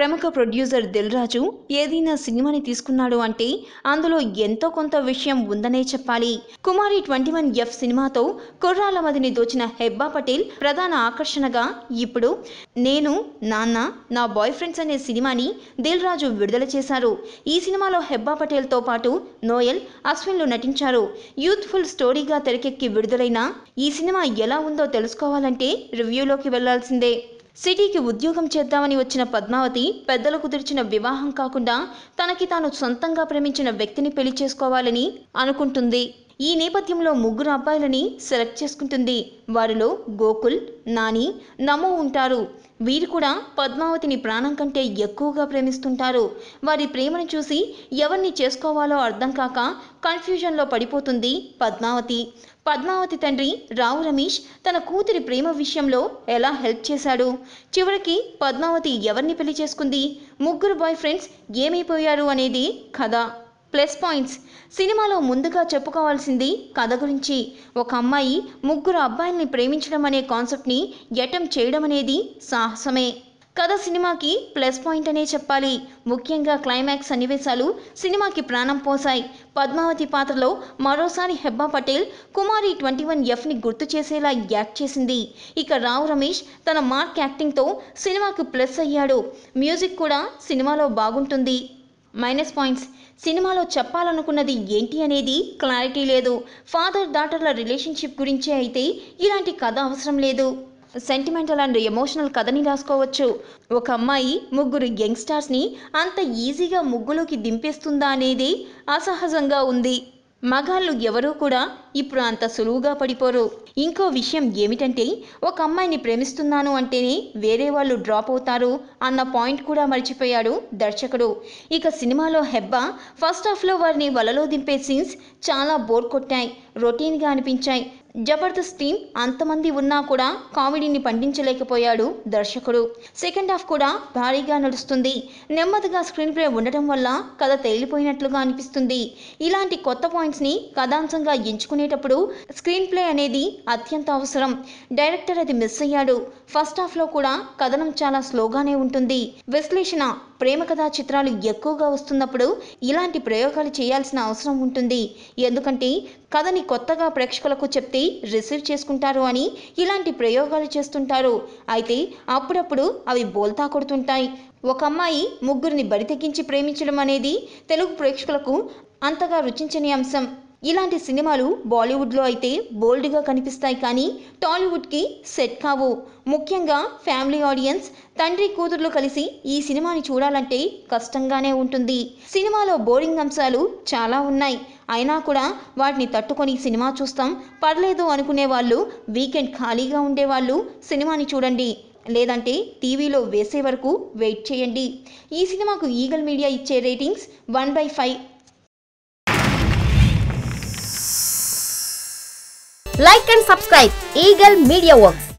ప్రముఖ ప్రొడ్యూసర్ దిల్ రాజు ఏదైనా సినిమాని తీసుకున్నాడు అంటే అందులో ఎంతో కొంత విషయం ఉందనే చెప్పాలి. కుమారి 21F సినిమాతో కుర్రాల మదిని దోచిన హెబ్బా పటేల్ ప్రధాన ఆకర్షణగా ఇప్పుడు నేను నాన్న నా బాయ్ ఫ్రెండ్స్ అనే సినిమాని దిల్ రాజు విడుదల చేశారు. ఈ సినిమాలో హెబ్బా పటేల్తో పాటు నోయల్, అశ్విన్లు నటించారు. యూత్ఫుల్ స్టోరీగా తెరకెక్కి విడుదలైన ఈ సినిమా ఎలా ఉందో తెలుసుకోవాలంటే రివ్యూలోకి వెళ్లాల్సిందే. సిటీకి ఉద్యోగం చేద్దామని వచ్చిన పద్మావతి పెద్దలు కుదిర్చిన వివాహం కాకుండా తనకి తాను సొంతంగా ప్రేమించిన వ్యక్తిని పెళ్లి చేసుకోవాలని అనుకుంటుంది. ఈ నేపథ్యంలో ముగ్గురు అబ్బాయిలని సెలెక్ట్ చేసుకుంటుంది. వారిలో గోకుల్, నాని, నమో ఉంటారు. వీరు కూడా పద్మావతిని ప్రాణం కంటే ఎక్కువగా ప్రేమిస్తుంటారు. వారి ప్రేమను చూసి ఎవరిని చేసుకోవాలో అర్థం కాక కన్ఫ్యూజన్లో పడిపోతుంది పద్మావతి తండ్రి రావు రమేష్ తన కూతురి ప్రేమ విషయంలో ఎలా హెల్ప్ చేశాడు? చివరికి పద్మావతి ఎవరిని పెళ్లి చేసుకుంది? ముగ్గురు బాయ్ ఫ్రెండ్స్ ఏమైపోయారు అనేది కథ. ప్లస్ పాయింట్స్: సినిమాలో ముందుగా చెప్పుకోవాల్సింది కథ గురించి. ఒక అమ్మాయి ముగ్గురు అబ్బాయిల్ని ప్రేమించడం అనే కాన్సెప్ట్ని అటెంప్ట్ చేయడం అనేది సాహసమే. కథ సినిమాకి ప్లస్ పాయింట్ అనే చెప్పాలి. ముఖ్యంగా క్లైమాక్స్ సన్నివేశాలు సినిమాకి ప్రాణం పోసాయి. పద్మావతి పాత్రలో మరోసారి హెబ్బా పటేల్ కుమారి 21Fని గుర్తు చేసేలా యాక్ట్ చేసింది. ఇక రావు రమేష్ తన మార్క్ యాక్టింగ్తో సినిమాకు ప్లస్ అయ్యాడు. మ్యూజిక్ కూడా సినిమాలో బాగుంటుంది. మైనస్ పాయింట్స్: సినిమాలో చెప్పాలనుకున్నది ఏంటి అనేది క్లారిటీ లేదు. ఫాదర్ డాటర్ల రిలేషన్షిప్ గురించే అయితే ఇలాంటి కథ అవసరం లేదు. సెంటిమెంటల్ అండ్ ఎమోషనల్ కథని రాసుకోవచ్చు. ఒక అమ్మాయి ముగ్గురు యంగ్స్టర్స్ని అంత ఈజీగా ముగ్గులోకి దింపేస్తుందా అనేది అసహజంగా ఉంది. మగాళ్ళు ఎవరూ కూడా ఇప్పుడు అంత సులువుగా పడిపోరు. ఇంకో విషయం ఏమిటంటే ఒక అమ్మాయిని ప్రేమిస్తున్నాను అంటేనే వేరే వాళ్ళు డ్రాప్ అవుతారు అన్న పాయింట్ కూడా మర్చిపోయాడు దర్శకుడు. ఇక సినిమాలో హెబ్బా ఫస్ట్ హాఫ్లో వారిని వలలో దింపే సీన్స్ చాలా బోర్ కొట్టాయి, రొటీన్గా అనిపించాయి. జబర్దస్త్ టీం అంతమంది ఉన్నా కూడా కామెడీని పండించలేకపోయాడు దర్శకుడు. సెకండ్ హాఫ్ కూడా భారీగా నడుస్తుంది. నెమ్మదిగా స్క్రీన్ ప్లే ఉండటం వల్ల కథ తేలిపోయినట్లుగా అనిపిస్తుంది. ఇలాంటి కొత్త పాయింట్స్ని కథాంశంగా ఎంచుకునేటప్పుడు స్క్రీన్ ప్లే అనేది అత్యంత అవసరం. డైరెక్టర్ అది మిస్ అయ్యాడు. ఫస్ట్ హాఫ్లో కూడా కథనం చాలా స్లోగానే ఉంటుంది. విశ్లేషణ: ప్రేమ కథా చిత్రాలు ఎక్కువగా వస్తున్నప్పుడు ఇలాంటి ప్రయోగాలు చేయాల్సిన అవసరం ఉంటుంది. ఎందుకంటే కథని కొత్తగా ప్రేక్షకులకు చెప్తే రిసీవ్ చేసుకుంటారు అని ఇలాంటి ప్రయోగాలు చేస్తుంటారు. అయితే అప్పుడప్పుడు అవి బోల్తా కొడుతుంటాయి. ఒక అమ్మాయి ముగ్గురిని బరితెగించి ప్రేమించడం అనేది తెలుగు ప్రేక్షకులకు అంతగా రుచించని అంశం. ఇలాంటి సినిమాలు బాలీవుడ్లో అయితే బోల్డ్గా కనిపిస్తాయి, కానీ టాలీవుడ్కి సెట్ కావు. ముఖ్యంగా ఫ్యామిలీ ఆడియన్స్ తండ్రి కూతుర్లు కలిసి ఈ సినిమాని చూడాలంటే కష్టంగానే ఉంటుంది. సినిమాలో బోరింగ్ అంశాలు చాలా ఉన్నాయి. అయినా కూడా వాటిని తట్టుకొని సినిమా చూస్తాం పర్లేదు అనుకునే వాళ్ళు, వీకెండ్ ఖాళీగా ఉండేవాళ్ళు సినిమాని చూడండి. లేదంటే టీవీలో వేసే వరకు వెయిట్ చేయండి. ఈ సినిమాకు ఈగల్ మీడియా ఇచ్చే ratings 1/5. Like and subscribe Eagle Media Works.